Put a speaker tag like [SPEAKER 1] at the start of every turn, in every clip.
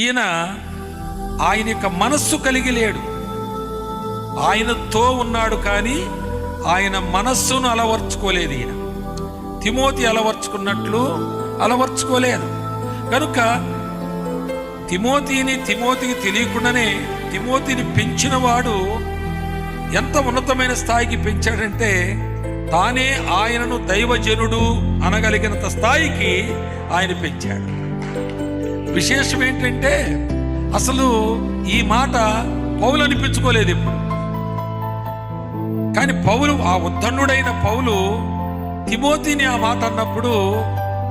[SPEAKER 1] ఈయన ఆయన యొక్క మనస్సు కలిగి లేడు. ఆయనతో ఉన్నాడు కానీ ఆయన మనస్సును అలవర్చుకోలేదు. ఈయన తిమోతి అలవర్చుకున్నట్లు అలవర్చుకోలేదు. కనుక తిమోతికి తెలియకుండానే తిమోతిని పెంచినవాడు ఎంత ఉన్నతమైన స్థాయికి పెంచాడంటే తానే ఆయనను దైవజనుడు అనగలిగినంత స్థాయికి ఆయన పెంచాడు. విశేషం ఏంటంటే అసలు ఈ మాట పౌలు అనిపించుకోలేదు ఇప్పుడు. కానీ పౌలు, ఆ ఉద్ధనుడైన పౌలు తిమోతిని ఆ మాట అన్నప్పుడు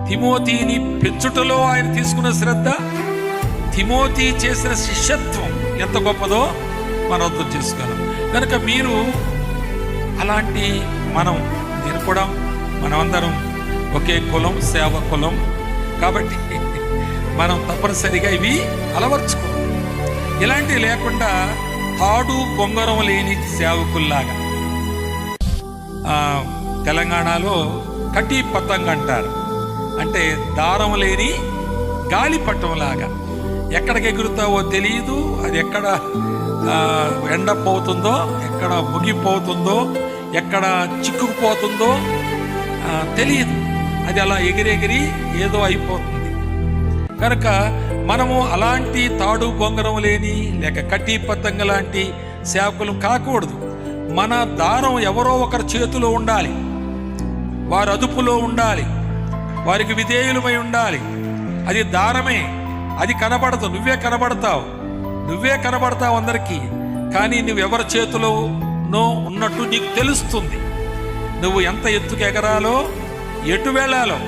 [SPEAKER 1] తిమోతిని పెంచుటలో ఆయన తీసుకున్న శ్రద్ధ, తిమోతి చేసిన శిష్యత్వం ఎంత గొప్పదో మనం అర్థం చేసుకోగలం. కనుక మీరు అలాంటి నేను కూడా మనమందరం ఒకే కులం, సేవ కులం కాబట్టి మనం తప్పనిసరిగా ఇవి అలవర్చుకో. ఇలాంటివి లేకుండా తాడు బొంగరం లేని సేవకుల్లాగా, తెలంగాణలో కటీ పతంగ అంటారు, అంటే దారం లేని గాలిపటంలాగా ఎక్కడికి ఎగురుతావో తెలియదు, అది ఎక్కడ ఎండపోతుందో, ఎక్కడ ముగిపోతుందో, ఎక్కడ చిక్కుకుపోతుందో తెలియదు. అది అలా ఎగిరెగిరి ఏదో అయిపోతుంది. కనుక మనము అలాంటి తాడు బొంగరం లేని లేక కట్టి పతంగ లాంటి సేవకులు కాకూడదు. మన దారం ఎవరో ఒకరి చేతిలో ఉండాలి, వారి అదుపులో ఉండాలి, వారికి విధేయులమై ఉండాలి. అది దారమే, అది కనబడదు, నువ్వే కనబడతావు అందరికీ. కానీ నువ్వెవరి చేతిలోనో ఉన్నట్టు నీకు తెలుస్తుంది. నువ్వు ఎంత ఎత్తుకు ఎగరాలో, ఎటు వెళ్ళాలో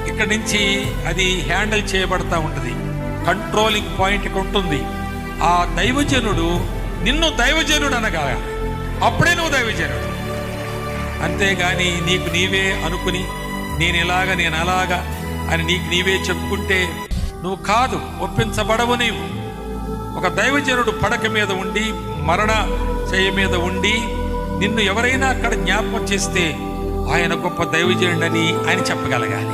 [SPEAKER 1] ఇక్కడి నుంచి అది హ్యాండిల్ చేయబడతా ఉంటుంది. కంట్రోలింగ్ పాయింట్కి ఉంటుంది. ఆ దైవజనుడు నిన్ను దైవజనుడు అనగా అప్పుడే నువ్వు దైవజనుడు. అంతేగాని నీకు నీవే అనుకుని నేను అలాగా అని నీకు నీవే చెప్పుకుంటే నువ్వు కాదు, ఒప్పించబడవు. నీవు ఒక దైవజనుడు పడక మీద ఉండి, మరణ చేయ మీద ఉండి నిన్ను ఎవరైనా అక్కడ జ్ఞాపకం చేస్తే ఆయన గొప్ప దైవజనుడని ఆయన చెప్పగలగాలి.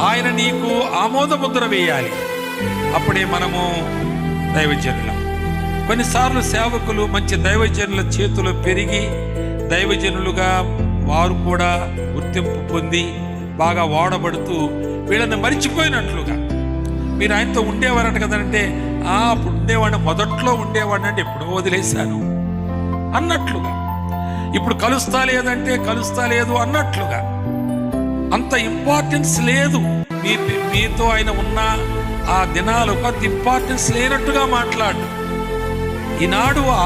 [SPEAKER 1] ఆయన నీకు ఆమోద ముద్ర వేయాలి. అప్పుడే మనము దైవజనులం. కొన్నిసార్లు సేవకులు మంచి దైవజనుల చేతిలో పెరిగి దైవజనులుగా వారు కూడా గుర్తింపు పొంది బాగా వాడబడుతూ వీళ్ళని మరిచిపోయినట్లుగా, మీరు ఆయనతో ఉండేవారంట కదంటే అప్పుడు ఉండేవాడిని, మొదట్లో ఉండేవాడిని అంటే ఎప్పుడో వదిలేశాను అన్నట్లుగా, ఇప్పుడు కలుస్తా లేదు అన్నట్లుగా, అంత ఇంపార్టెన్స్ లేదు. మీతో ఆయన ఉన్న ఆ దినాలు కొంత ఇంపార్టెన్స్ లేనట్టుగా మాట్లాడు.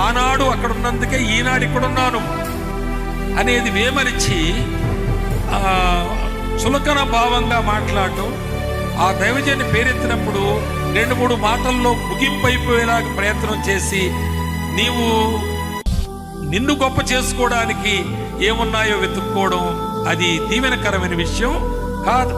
[SPEAKER 1] ఆనాడు అక్కడ ఉన్నందుకే ఈనాడు ఇక్కడ ఉన్నాను అనేది వేమరిచి చులకన భావంగా మాట్లాడటం, ఆ దైవజన్ని పేరెత్తినప్పుడు 2-3 మాటల్లో ముగింపు అయిపోయేలాగా ప్రయత్నం చేసి నిన్ను గొప్ప చేసుకోవడానికి ఏమున్నాయో వెతుక్కోవడం అది దీవెనకరమైన విషయం కాదు.